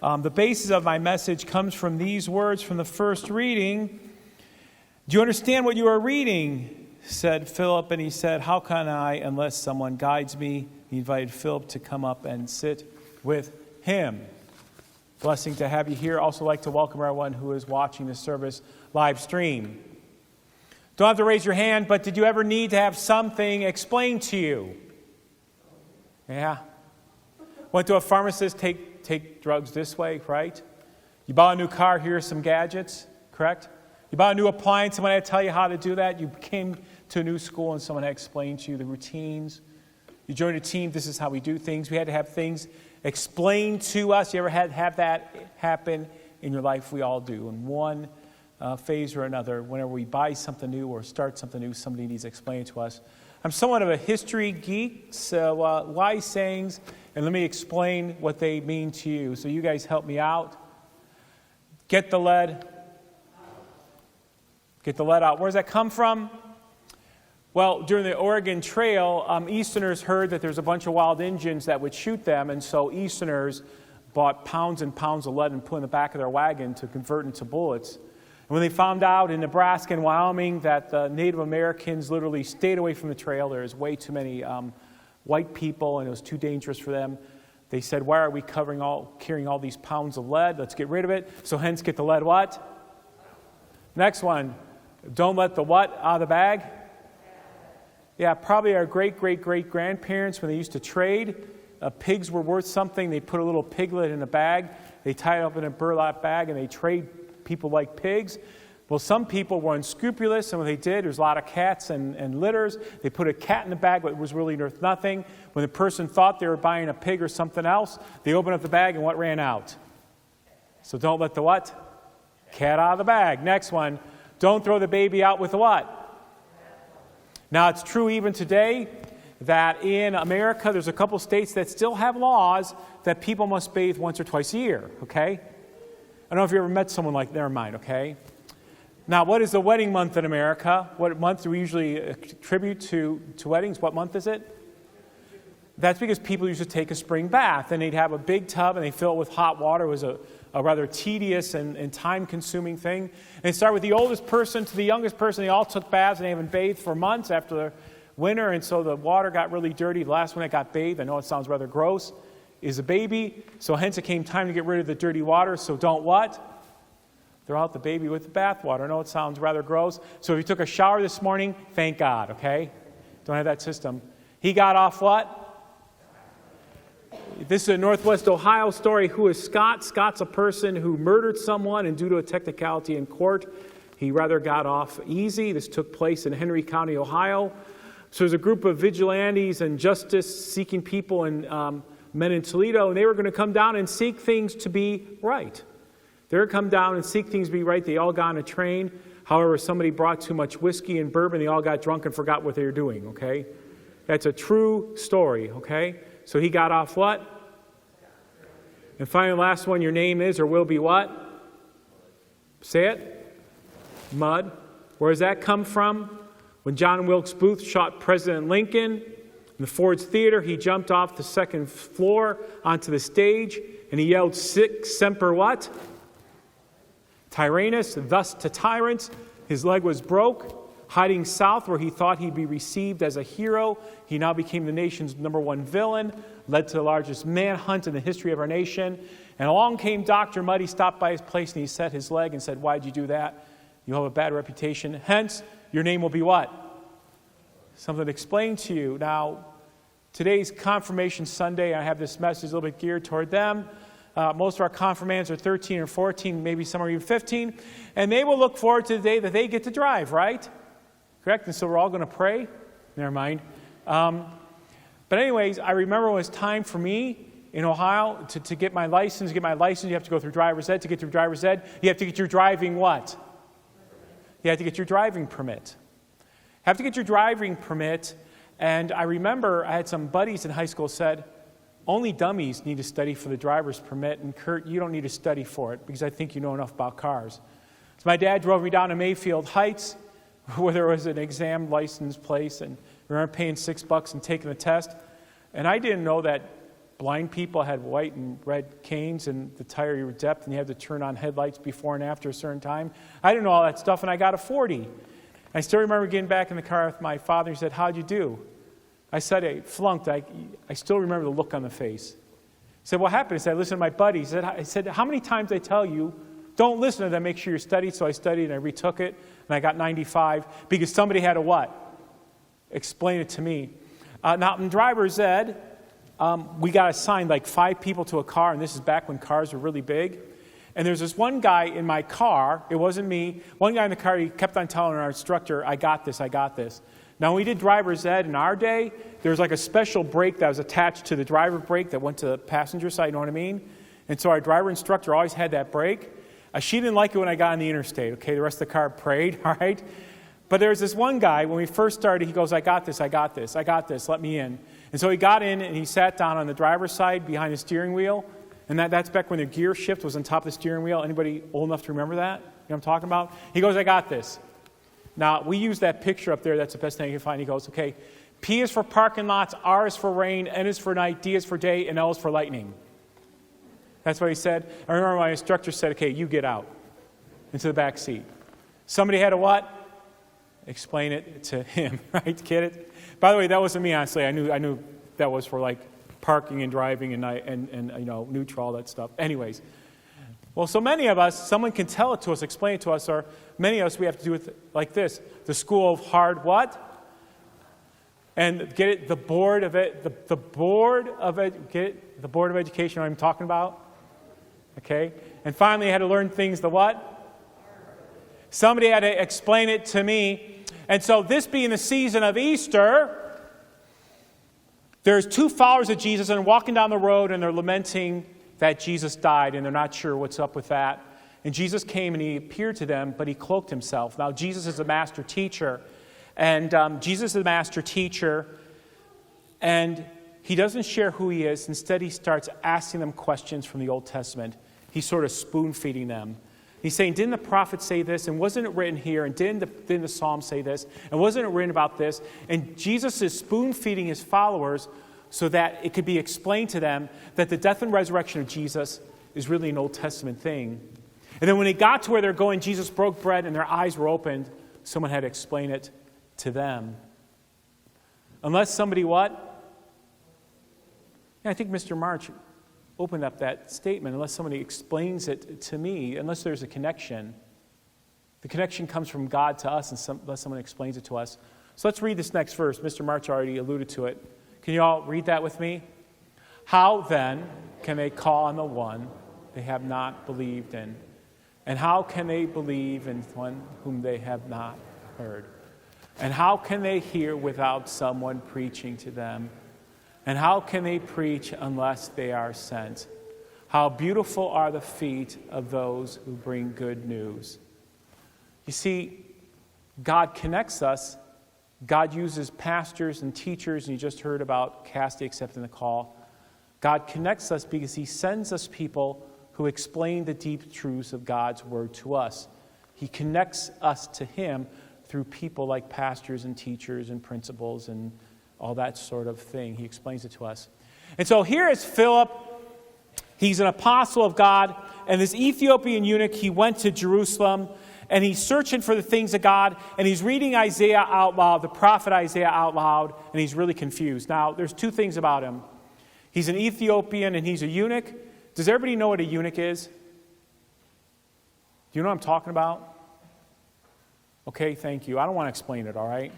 The basis of my message comes from these words from the first reading. Do you understand what you are reading? Said Philip, and he said, how can I unless someone guides me? He invited Philip to come up and sit with him. Blessing to have you here. Also like to welcome everyone who is watching the service live stream. Don't have to raise your hand, but did you ever need to have something explained to you? Yeah. Went to a pharmacist, take drugs this way, right? You bought a new car, here are some gadgets, correct? You bought a new appliance, someone had to tell you how to do that. You came to a new school and someone had explained to you the routines. You joined a team, this is how we do things. We had to have things explained to us. You ever had have that happen in your life? We all do. In one phase or another, whenever we buy something new or start something new, somebody needs to explain it to us. I'm somewhat of a history geek, so wise sayings, and let me explain what they mean to you. So you guys help me out. Get the lead. Get the lead out. Where does that come from? Well, during the Oregon Trail, Easterners heard that there's a bunch of wild Indians that would shoot them, and so Easterners bought pounds and pounds of lead and put in the back of their wagon to convert into bullets. And when they found out in Nebraska and Wyoming that the Native Americans literally stayed away from the trail, there was way too many white people and it was too dangerous for them, they said, why are we carrying all these pounds of lead? Let's get rid of it. So hence, get the lead what? Next one. Don't let the what out of the bag? Yeah, probably our great-great-great-grandparents, when they used to trade, pigs were worth something. They put a little piglet in a bag. They tie it up in a burlap bag, and they trade people like pigs. Well, some people were unscrupulous, and what they did, there's a lot of cats and litters. They put a cat in the bag, but it was really worth nothing. When the person thought they were buying a pig or something else, they opened up the bag, and what ran out? So don't let the what? Cat out of the bag. Next one. Don't throw the baby out with the what? Now, it's true even today that in America, there's a couple states that still have laws that people must bathe once or twice a year, okay? I don't know if you ever met someone like, never mind, okay? Now, what is the wedding month in America? What month do we usually attribute to weddings? What month is it? That's because people used to take a spring bath, and they'd have a big tub, and they fill it with hot water. It was a rather tedious and time-consuming thing. And they started with the oldest person to the youngest person. They all took baths, and they haven't bathed for months after the winter, and so the water got really dirty. The last one that got bathed, I know it sounds rather gross, is a baby. So hence it came time to get rid of the dirty water. So don't what? Throw out the baby with the bath water. I know it sounds rather gross. So if you took a shower this morning, thank God, okay? Don't have that system. He got off what? This is a Northwest Ohio story. Who is Scott? Scott's a person who murdered someone, and due to a technicality in court, he rather got off easy. This took place in Henry County, Ohio. So there's a group of vigilantes and justice-seeking people and men in Toledo, and they were going to come down and seek things to be right. They were going to come down and seek things to be right. They all got on a train. However, somebody brought too much whiskey and bourbon. They all got drunk and forgot what they were doing, okay? That's a true story, okay? So he got off what? And finally, the last one, your name is or will be what? Say it. Mud. Where does that come from? When John Wilkes Booth shot President Lincoln in the Ford's Theater, he jumped off the second floor onto the stage, and he yelled, "Sic semper what? Tyrannus, thus to tyrants." His leg was broke. Hiding south where he thought he'd be received as a hero, he now became the nation's #1 villain, led to the largest manhunt in the history of our nation. And along came Dr. Mudd. He stopped by his place and he set his leg and said, "Why'd you do that? You have a bad reputation. Hence, your name will be what?" Something explained to you. Now, today's Confirmation Sunday, I have this message a little bit geared toward them. Most of our confirmands are 13 or 14, maybe some are even 15. And they will look forward to the day that they get to drive, right? Correct? And so we're all going to pray. Never mind. But anyways, I remember when it was time for me in Ohio to get my license. To get my license, you have to go through driver's ed. To get through driver's ed, you have to get your driving what? You have to get your driving permit. Have to get your driving permit. And I remember I had some buddies in high school said, only dummies need to study for the driver's permit. And Kurt, you don't need to study for it because I think you know enough about cars. So my dad drove me down to Mayfield Heights, where there was an exam license place, and I remember paying $6 and taking the test. And I didn't know that blind people had white and red canes and the tire depth, and you had to turn on headlights before and after a certain time. I didn't know all that stuff, and I got a 40. I still remember getting back in the car with my father. He said, "How'd you do?" I said, "I flunked." I still remember the look on the face. He said, "What happened?" I said, "I listened to my buddy." He said, "How many times I tell you, don't listen to them, make sure you study." So I studied and I retook it, and I got 95 because somebody had to what? Explain it to me. Now, in driver's ed, we got assigned like 5 people to a car, and this is back when cars were really big. And there's this one guy in my car, it wasn't me, one guy in the car, he kept on telling our instructor, I got this. Now, when we did driver's ed in our day, there was like a special brake that was attached to the driver brake that went to the passenger side, you know what I mean? And so our driver instructor always had that brake. She didn't like it when I got on the interstate, okay? The rest of the car prayed, all right? But there was this one guy, when we first started, he goes, I got this, let me in. And so he got in and he sat down on the driver's side behind the steering wheel. And that's back when the gear shift was on top of the steering wheel. Anybody old enough to remember that? You know what I'm talking about? He goes, I got this. Now, we use that picture up there. That's the best thing you can find. He goes, okay, P is for parking lots, R is for rain, N is for night, D is for day, and L is for lightning. That's what he said. I remember my instructor said, okay, you get out into the back seat. Somebody had to what? Explain it to him, right? Get it? By the way, that wasn't me, honestly. I knew that was for like parking and driving and neutral, all that stuff. Anyways, well, so many of us, someone can tell it to us, explain it to us, or many of us, we have to do it like this. The school of hard what? And get it, the board of it, the board of it, get it? The board of education, you know what I'm talking about? Okay? And finally, I had to learn things, the what? Somebody had to explain it to me. And so this being the season of Easter, there's 2 followers of Jesus, and they're walking down the road, and they're lamenting that Jesus died, and they're not sure what's up with that. And Jesus came, and he appeared to them, but he cloaked himself. Now, Jesus is a master teacher, and Jesus is a master teacher, and he doesn't share who he is. Instead, he starts asking them questions from the Old Testament. He's sort of spoon-feeding them. He's saying, didn't the prophet say this? And wasn't it written here? And didn't the Psalm say this? And wasn't it written about this? And Jesus is spoon-feeding his followers so that it could be explained to them that the death and resurrection of Jesus is really an Old Testament thing. And then when they got to where they're going, Jesus broke bread and their eyes were opened. Someone had to explain it to them. Unless somebody what? Yeah, I think Mr. March opened up that statement. Unless somebody explains it to me, unless there's a connection. The connection comes from God to us unless someone explains it to us. So let's read this next verse. Mr. March already alluded to it. Can you all read that with me? How then can they call on the one they have not believed in? And how can they believe in one whom they have not heard? And how can they hear without someone preaching to them? And how can they preach unless they are sent? How beautiful are the feet of those who bring good news. You see, God connects us. God uses pastors and teachers, and you just heard about Cassie accepting the call. God connects us because he sends us people who explain the deep truths of God's word to us. He connects us to him through people like pastors and teachers and principals and all that sort of thing. He explains it to us. And so here is Philip. He's an apostle of God. And this Ethiopian eunuch, he went to Jerusalem. And he's searching for the things of God. And he's reading Isaiah out loud, the prophet Isaiah out loud. And he's really confused. Now, there's 2 things about him. He's an Ethiopian and he's a eunuch. Does everybody know what a eunuch is? Do you know what I'm talking about? Okay, thank you. I don't want to explain it, all right?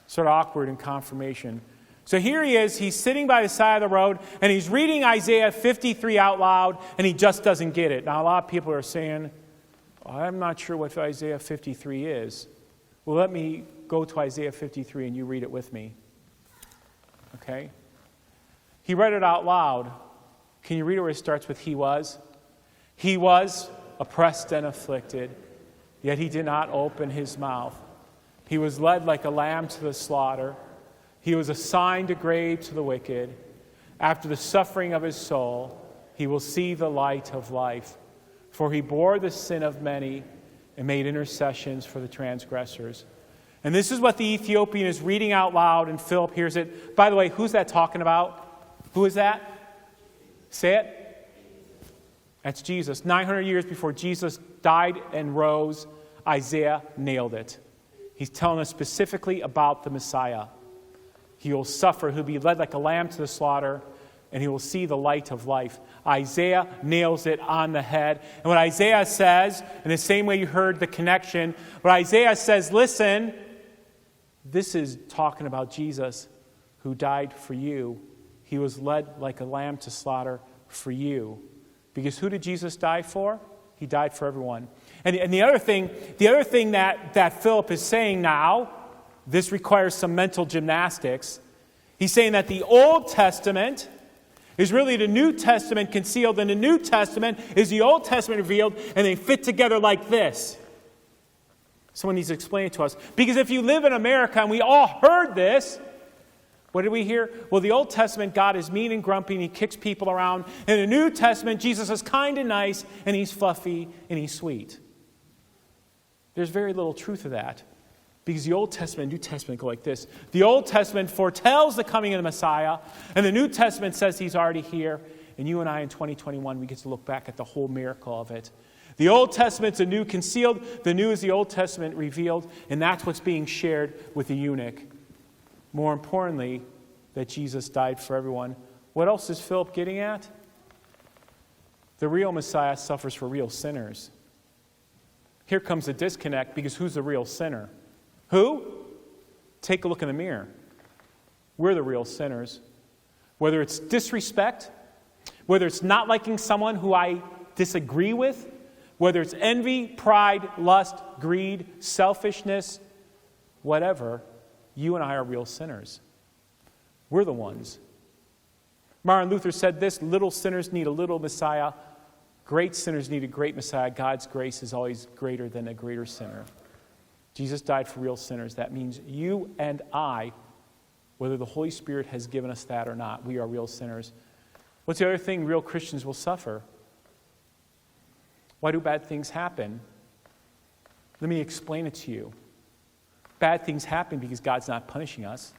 Sort of awkward in confirmation. So here he is. He's sitting by the side of the road, and he's reading Isaiah 53 out loud, and he just doesn't get it. Now, a lot of people are saying, I'm not sure what Isaiah 53 is. Well, let me go to Isaiah 53, and you read it with me. Okay? He read it out loud. Can you read it where it starts with he was? He was oppressed and afflicted, yet he did not open his mouth. He was led like a lamb to the slaughter. He was assigned a grave to the wicked. After the suffering of his soul, he will see the light of life. For he bore the sin of many and made intercessions for the transgressors. And this is what the Ethiopian is reading out loud, and Philip hears it. By the way, who's that talking about? Who is that? Say it. That's Jesus. 900 years before Jesus died and rose, Isaiah nailed it. He's telling us specifically about the Messiah. He will suffer. He'll be led like a lamb to the slaughter, and he will see the light of life. Isaiah nails it on the head. And what Isaiah says, in the same way you heard the connection, what Isaiah says, listen, this is talking about Jesus who died for you. He was led like a lamb to slaughter for you. Because who did Jesus die for? He died for everyone. And the other thing that Philip is saying now, this requires some mental gymnastics. He's saying that the Old Testament is really the New Testament concealed, and the New Testament is the Old Testament revealed, and they fit together like this. Someone needs to explain it to us. Because if you live in America, and we all heard this, what did we hear? Well, the Old Testament, God is mean and grumpy, and he kicks people around. In the New Testament, Jesus is kind and nice, and he's fluffy, and he's sweet. There's very little truth to that. Because the Old Testament and New Testament go like this. The Old Testament foretells the coming of the Messiah, and the New Testament says he's already here. And you and I in 2021, we get to look back at the whole miracle of it. The Old Testament's the New concealed, the New is the Old Testament revealed, and that's what's being shared with the eunuch. More importantly, that Jesus died for everyone. What else is Philip getting at? The real Messiah suffers for real sinners. Here comes the disconnect, because who's the real sinner? Who? Take a look in the mirror. We're the real sinners. Whether it's disrespect, whether it's not liking someone who I disagree with, whether it's envy, pride, lust, greed, selfishness, whatever, you and I are real sinners. We're the ones. Martin Luther said this, little sinners need a little Messiah. Great sinners need a great Messiah. God's grace is always greater than a greater sinner. Jesus died for real sinners. That means you and I, whether the Holy Spirit has given us that or not, we are real sinners. What's the other thing real Christians will suffer? Why do bad things happen? Let me explain it to you. Bad things happen because God's not punishing us.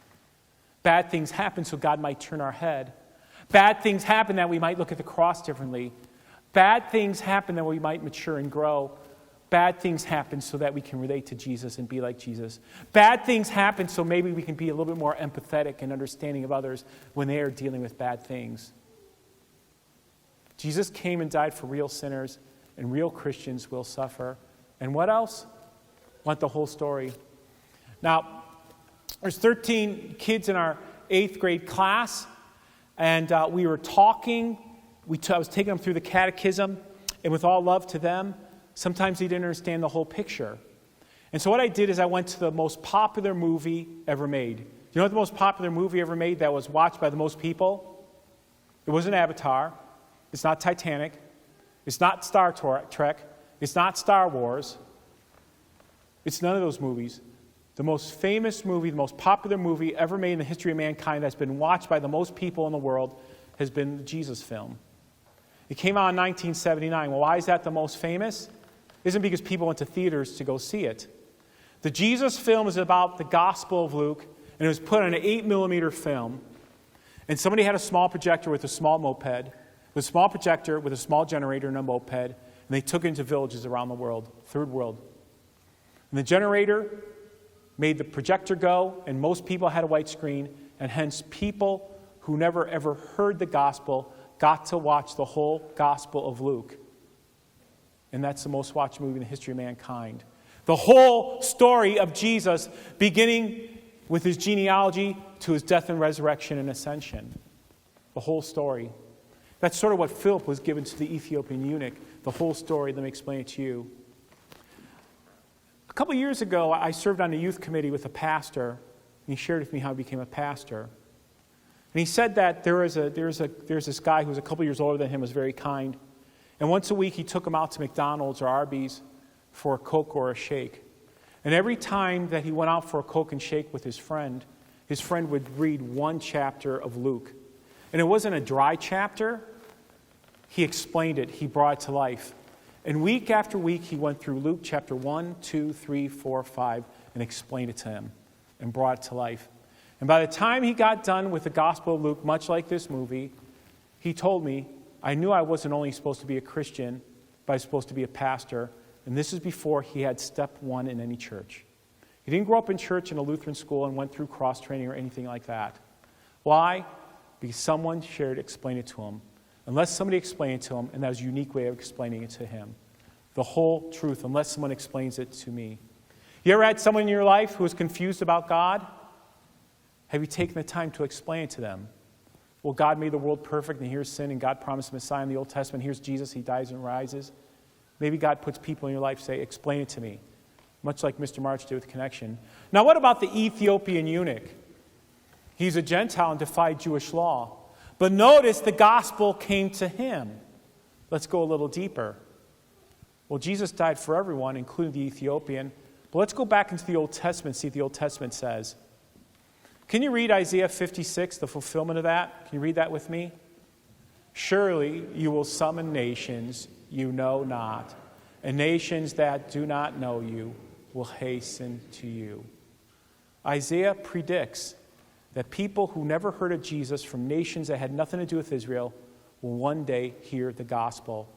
Bad things happen so God might turn our head. Bad things happen that we might look at the cross differently. Bad things happen that we might mature and grow. Bad things happen so that we can relate to Jesus and be like Jesus. Bad things happen so maybe we can be a little bit more empathetic and understanding of others when they are dealing with bad things. Jesus came and died for real sinners, and real Christians will suffer. And what else? Want the whole story. Now, there's 13 kids in our 8th grade class, and we were talking. I was taking them through the catechism, and with all love to them, sometimes they didn't understand the whole picture. And so what I did is I went to the most popular movie ever made. You know what the most popular movie ever made that was watched by the most people? It wasn't Avatar. It's not Titanic. It's not Star Trek. It's not Star Wars. It's none of those movies. The most famous movie, the most popular movie ever made in the history of mankind that's been watched by the most people in the world has been the Jesus film. It came out in 1979. Well, why is that the most famous? It isn't because people went to theaters to go see it. The Jesus film is about the Gospel of Luke, and it was put on an 8mm film. And somebody had a small projector with a small moped, with a small projector with a small generator and a moped, and they took it into villages around the world, third world. And the generator made the projector go, and most people had a white screen, and hence people who never ever heard the gospel got to watch the whole Gospel of Luke. And that's the most watched movie in the history of mankind. The whole story of Jesus, beginning with his genealogy to his death and resurrection and ascension. The whole story. That's sort of what Philip was given to the Ethiopian eunuch. The whole story. Let me explain it to you. A couple years ago, I served on a youth committee with a pastor, and he shared with me how he became a pastor. And he said that there's this guy who was a couple years older than him, was very kind. And once a week, he took him out to McDonald's or Arby's for a Coke or a shake. And every time that he went out for a Coke and shake with his friend would read one chapter of Luke. And it wasn't a dry chapter. He explained it. He brought it to life. And week after week, he went through Luke chapter 1, 2, 3, 4, 5, and explained it to him and brought it to life. And by the time he got done with the Gospel of Luke, much like this movie, he told me I knew I wasn't only supposed to be a Christian, but I was supposed to be a pastor. And this is before he had step one in any church. He didn't grow up in church in a Lutheran school and went through cross-training or anything like that. Why? Because someone explained it to him. Unless somebody explained it to him, and that was a unique way of explaining it to him. The whole truth, unless someone explains it to me. You ever had someone in your life who was confused about God? Have you taken the time to explain it to them? Well, God made the world perfect, and here's sin, and God promised a Messiah in the Old Testament. Here's Jesus, he dies and rises. Maybe God puts people in your life, say, explain it to me. Much like Mr. March did with Connection. Now, what about the Ethiopian eunuch? He's a Gentile and defied Jewish law. But notice the gospel came to him. Let's go a little deeper. Well, Jesus died for everyone, including the Ethiopian. But let's go back into the Old Testament and see what the Old Testament says. Can you read Isaiah 56, the fulfillment of that? Can you read that with me? Surely you will summon nations you know not, and nations that do not know you will hasten to you. Isaiah predicts that people who never heard of Jesus from nations that had nothing to do with Israel will one day hear the gospel.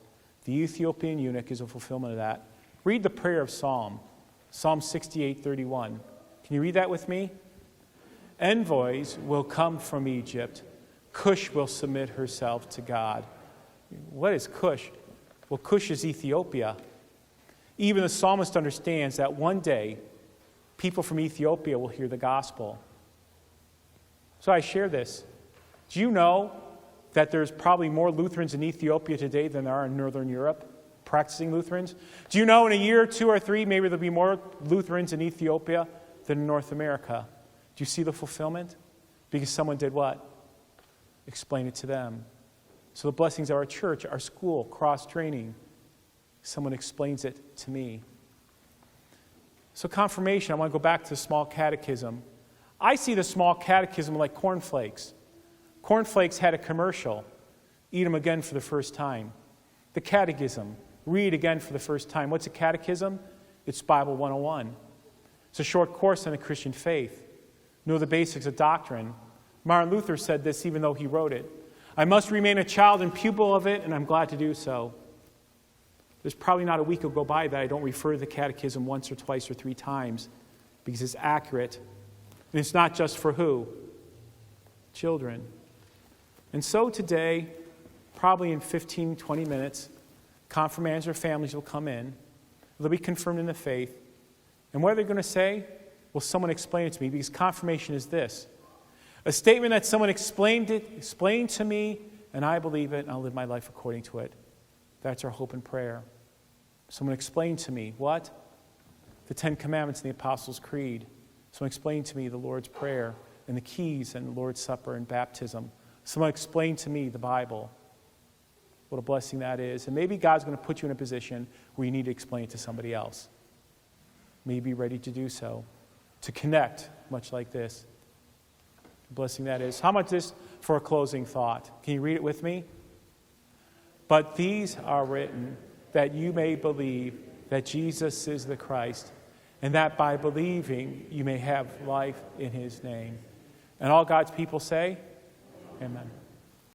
The Ethiopian eunuch is a fulfillment of that. Read the prayer of Psalm 68:31. Can you read that with me? Envoys will come from Egypt. Cush will submit herself to God. What is Cush? Well, Cush is Ethiopia. Even the psalmist understands that one day people from Ethiopia will hear the gospel. So I share this. Do you know that there's probably more Lutherans in Ethiopia today than there are in Northern Europe, practicing Lutherans? Do you know in a year or two or three, maybe there'll be more Lutherans in Ethiopia than in North America? Do you see the fulfillment? Because someone did what? Explain it to them. So the blessings of our church, our school, cross-training, someone explains it to me. So confirmation, I want to go back to the small catechism. I see the small catechism like cornflakes. Cornflakes had a commercial. Eat them again for the first time. The catechism. Read again for the first time. What's a catechism? It's Bible 101. It's a short course on the Christian faith. Know the basics of doctrine. Martin Luther said this even though he wrote it. I must remain a child and pupil of it, and I'm glad to do so. There's probably not a week will go by that I don't refer to the catechism once or twice or three times because it's accurate. And it's not just for who? Children. And so today, probably in 15, 20 minutes, confirmands or families will come in. They'll be confirmed in the faith. And what are they going to say? Well, someone explain it to me, because confirmation is this. A statement that someone explained to me, and I believe it, and I'll live my life according to it. That's our hope and prayer. Someone explained to me what? The 10 Commandments and the Apostles' Creed. Someone explained to me the Lord's Prayer and the keys and the Lord's Supper and baptism. Someone explained to me the Bible. What a blessing that is. And maybe God's going to put you in a position where you need to explain it to somebody else. May be ready to do so. To connect, much like this. The blessing that is. How much this for a closing thought? Can you read it with me? But these are written that you may believe that Jesus is the Christ, and that by believing you may have life in his name. And all God's people say, amen.